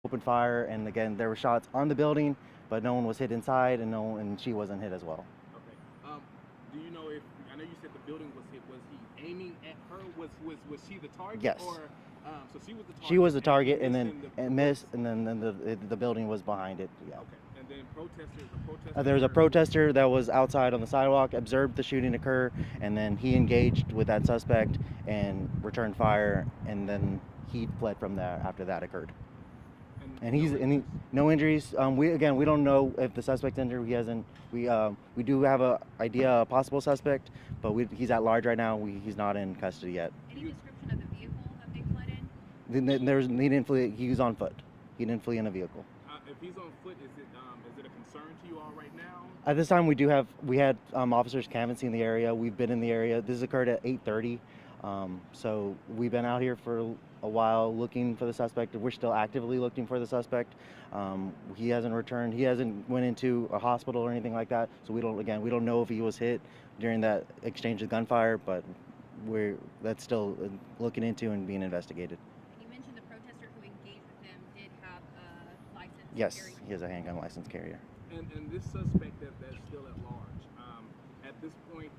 opened fire, and again, there were shots on the building, but no one was hit inside, and and she wasn't hit as well. Okay. Do you know if I know you said the building was hit? Was he aiming at her? Was she the target? Yes. Or so she was the target. She was the target, and and then the missed, and then the building was behind it. Yeah. Okay. And then protesters. There was a protester that was outside on the sidewalk, observed the shooting occur, and then he engaged with that suspect and returned fire, and then he fled from there after that occurred. And no injuries. We don't know if the suspect's injured. He hasn't. We do have a idea, a possible suspect, but he's at large right now. He's not in custody yet. Any description of the vehicle that they fled in? He didn't flee. He was on foot. He didn't flee in a vehicle. If he's on foot, is it a concern to you all right now? At this time, we had officers canvassing the area. We've been in the area. This occurred at 8:30, so we've been out here for a while looking for the suspect. We're still actively looking for the suspect. He hasn't returned. He hasn't went into a hospital or anything like that. So we don't know if he was hit during that exchange of gunfire, but that's still looking into and being investigated. You mentioned the protester who engaged with him did have a license. Yes, he has a handgun license carrier. And this suspect that's still at large. At this point,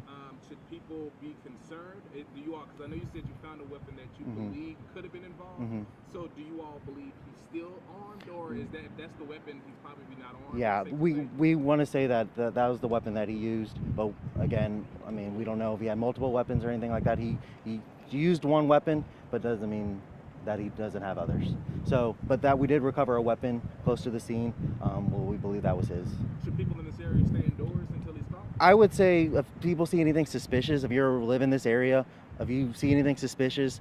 should people be concerned? Do you all? Because I know you said you found a weapon that you believe could have been involved. So do you all believe he's still armed, or is that if that's the weapon, he's probably not armed? Yeah, we want to say that that was the weapon that he used, but again, I mean, we don't know if he had multiple weapons or anything like that. He used one weapon, but doesn't mean that he doesn't have others. So, but that we did recover a weapon close to the scene. We believe that was his. Should people in this area stay indoors until he's stopped? I would say if people see anything suspicious, if you live in this area, if you see anything suspicious,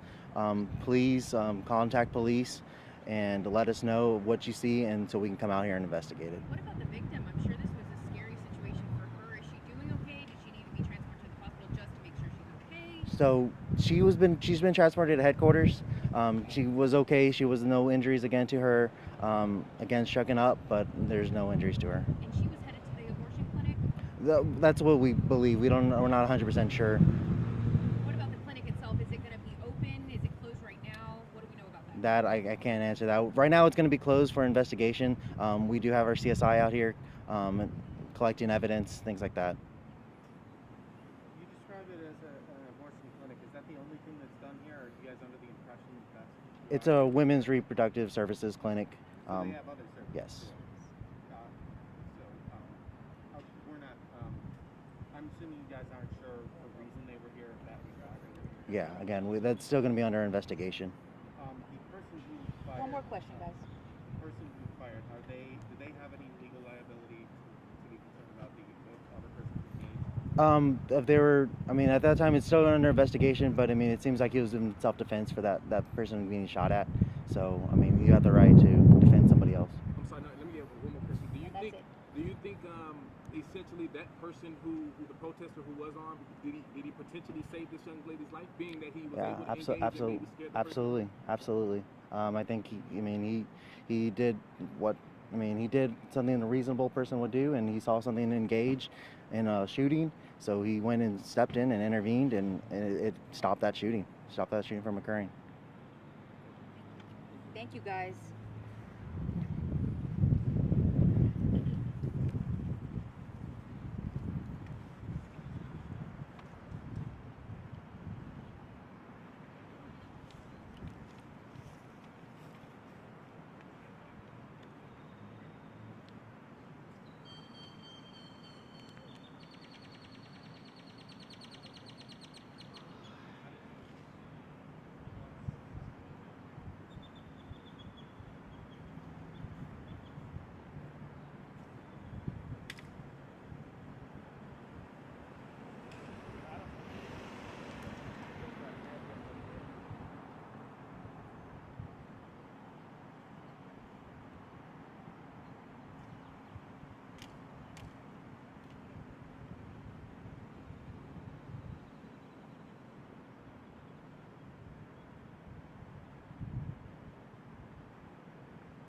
please contact police and let us know what you see, and so we can come out here and investigate it. What about the victim? I'm sure this was a scary situation for her. Is she doing okay? Does she need to be transported to the hospital just to make sure she's okay? So she's been transported to headquarters. She was okay. She was no injuries again to her. Again, shucking up, but there's no injuries to her. And she was headed to the abortion clinic? That's what we believe. We're not 100% sure. What about the clinic itself? Is it going to be open? Is it closed right now? What do we know about that? I can't answer that. Right now it's going to be closed for investigation. We do have our CSI out here collecting evidence, things like that. You describe it as an abortion clinic. Is that the only thing that's done here, or are you guys under the impression that It's a women's reproductive services clinic. so they have other services? Yes. We're not. I'm assuming you guys aren't sure the reason they were here. If that was Yeah. Again, that's still going to be under investigation. The person who fired. One more question, guys. The person who fired. Do they have any legal liability to be concerned about the other person who engaged? If they were, I mean, at that time it's still under investigation, but I mean, it seems like he was in self-defense for that person being shot at. So, I mean, you have the right to defend somebody else. I'm sorry. No, let me get one more question. Do you think essentially that person who the protester who was armed, did he potentially save this young lady's life, being that he was able to engage and maybe scared the person? Absolutely. I think he did what, I mean, he did something a reasonable person would do, and he saw something engage in a shooting, so he went and stepped in and intervened, and it stopped that shooting from occurring. Thank you, guys.